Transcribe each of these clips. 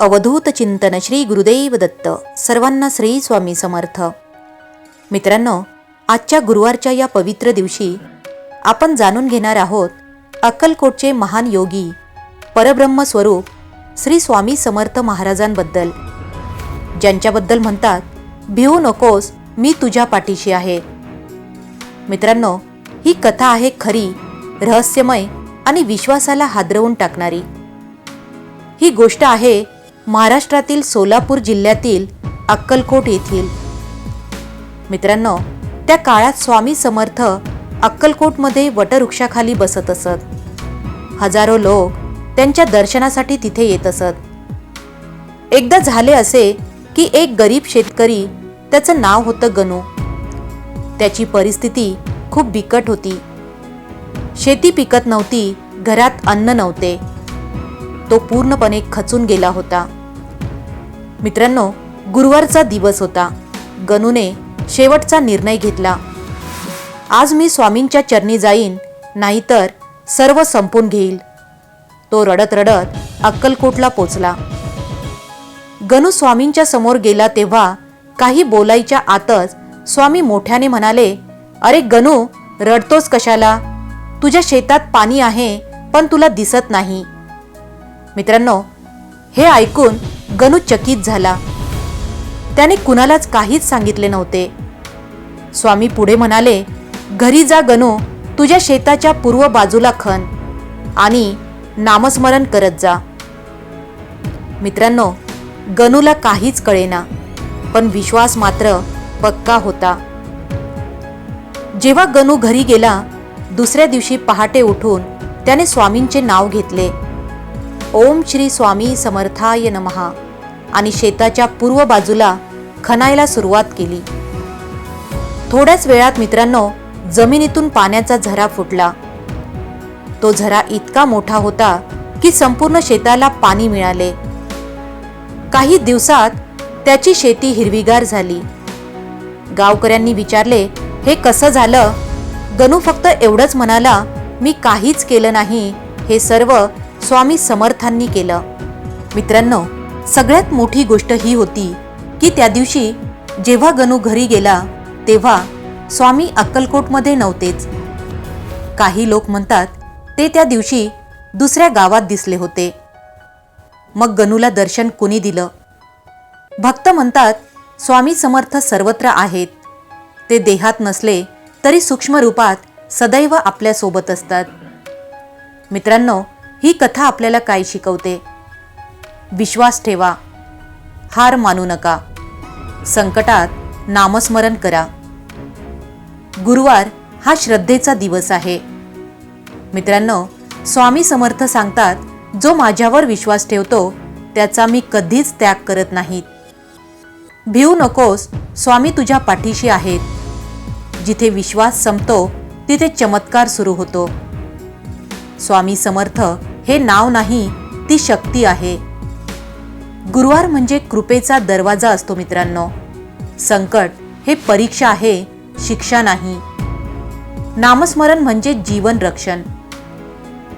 अवधूत चिंतन श्री गुरुदेव दत्त. सर्वांना श्री स्वामी समर्थ. मित्रांनो, आजच्या गुरुवारच्या या पवित्र दिवशी आपण जाणून घेणार आहोत अक्कलकोटचे महान योगी परब्रह्म स्वरूप श्री स्वामी समर्थ महाराजांबद्दल, ज्यांच्याबद्दल म्हणतात, भिवू नकोस, मी तुझ्या पाठीशी आहे. मित्रांनो, ही कथा आहे खरी, रहस्यमय आणि विश्वासाला हादरवून टाकणारी. ही गोष्ट आहे महाराष्ट्रातील सोलापूर जिल्ह्यातील अक्कलकोट येथील. मित्रांनो, त्या काळात स्वामी समर्थ अक्कलकोटमध्ये वटवृक्षाखाली बसत असत. हजारो लोक त्यांच्या दर्शनासाठी तिथे येत असत. एकदा झाले असे की एक गरीब शेतकरी, त्याचं नाव होतं गणू. त्याची परिस्थिती खूप बिकट होती. शेती पिकत नव्हती, घरात अन्न नव्हते. तो पूर्णपणे खचून गेला होता. मित्रांनो, गुरुवारचा दिवस होता. गणूने शेवटचा निर्णय घेतला. आज मी स्वामींच्या चरणी जाईन, नाहीतर सर्व संपून घेईल. तो रडत रडत अक्कलकोटला पोचला. गणू स्वामींच्या समोर गेला तेव्हा काही बोलायच्या आतच स्वामी मोठ्याने म्हणाले, अरे गणू, रडतोस कशाला? तुझ्या शेतात पाणी आहे, पण तुला दिसत नाही. मित्रांनो, हे ऐकून गणू चकित झाला. त्याने कुणालाच काहीच सांगितले नव्हते. स्वामी पुढे म्हणाले, घरी जा गणू, तुझ्या शेताच्या पूर्व बाजूला खण आणि नामस्मरण करत जा. मित्रांनो, गणूला काहीच कळेना, पण विश्वास मात्र पक्का होता. जेव्हा गणू घरी गेला, दुसऱ्या दिवशी पहाटे उठून त्याने स्वामींचे नाव घेतले, ओम श्री स्वामी समर्थाय नमः, आणि शेताच्या पूर्व बाजूला खणायला सुरुवात केली. थोड्याच वेळात मित्रांनो, जमिनीतून पाण्याचा झरा फुटला. तो झरा इतका मोठा होता की संपूर्ण शेताला पाणी मिळाले. काही दिवसात त्याची शेती हिरवीगार झाली. गावकऱ्यांनी विचारले, हे कसं झालं? गणू फक्त एवढंच म्हणाला, मी काहीच केलं नाही, हे सर्व स्वामी समर्थांनी केलं. मित्रांनो, सगळ्यात मोठी गोष्ट ही होती की त्या दिवशी जेव्हा गणू घरी गेला तेव्हा स्वामी अक्कलकोटमध्ये नव्हतेच. काही लोक म्हणतात ते त्या दिवशी दुसऱ्या गावात दिसले होते. मग गणूला दर्शन कुणी दिलं? भक्त म्हणतात, स्वामी समर्थ सर्वत्र आहेत. ते देहात नसले तरी सूक्ष्म रूपात सदैव आपल्या सोबत असतात. मित्रांनो, ही कथा आपल्याला काय शिकवते? विश्वास ठेवा, हार मानू नका, संकटात नामस्मरण करा. गुरुवार हा श्रद्धेचा दिवस आहे. मित्रांनो, स्वामी समर्थ सांगतात, जो माझ्यावर विश्वास ठेवतो त्याचा मी कधीच त्याग करत नाहीत. भिवू नकोस, स्वामी तुझ्या पाठीशी आहेत. जिथे विश्वास संपतो तिथे चमत्कार सुरू होतो. स्वामी समर्थ हे नाव नाही, ती शक्ती आहे. गुरुवार म्हणजे कृपेचा दरवाजा असतो. मित्रांनो, संकट हे परीक्षा आहे, शिक्षा नाही. नामस्मरण म्हणजे जीवन रक्षण.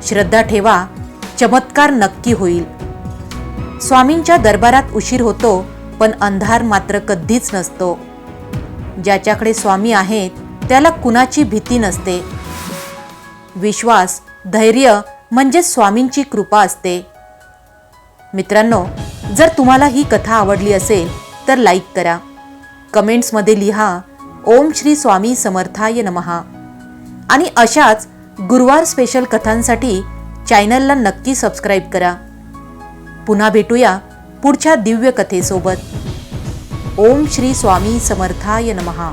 श्रद्धा ठेवा, चमत्कार नक्की होईल. स्वामींच्या दरबारात उशीर होतो, पण अंधार मात्र कधीच नसतो. ज्याच्याकडे स्वामी आहेत त्याला कुणाची भीती नसते. विश्वास, धैर्य म्हणजे स्वामींची कृपा असते. मित्रांनो, जर तुम्हाला ही कथा आवडली असेल तर लाईक करा, कमेंट्समध्ये लिहा ओम श्री स्वामी समर्थाय नमः, आणि अशाच गुरुवार स्पेशल कथांसाठी चॅनलला नक्की सबस्क्राईब करा. पुन्हा भेटूया पुढच्या दिव्य कथेसोबत. ओम श्री स्वामी समर्थाय नमः.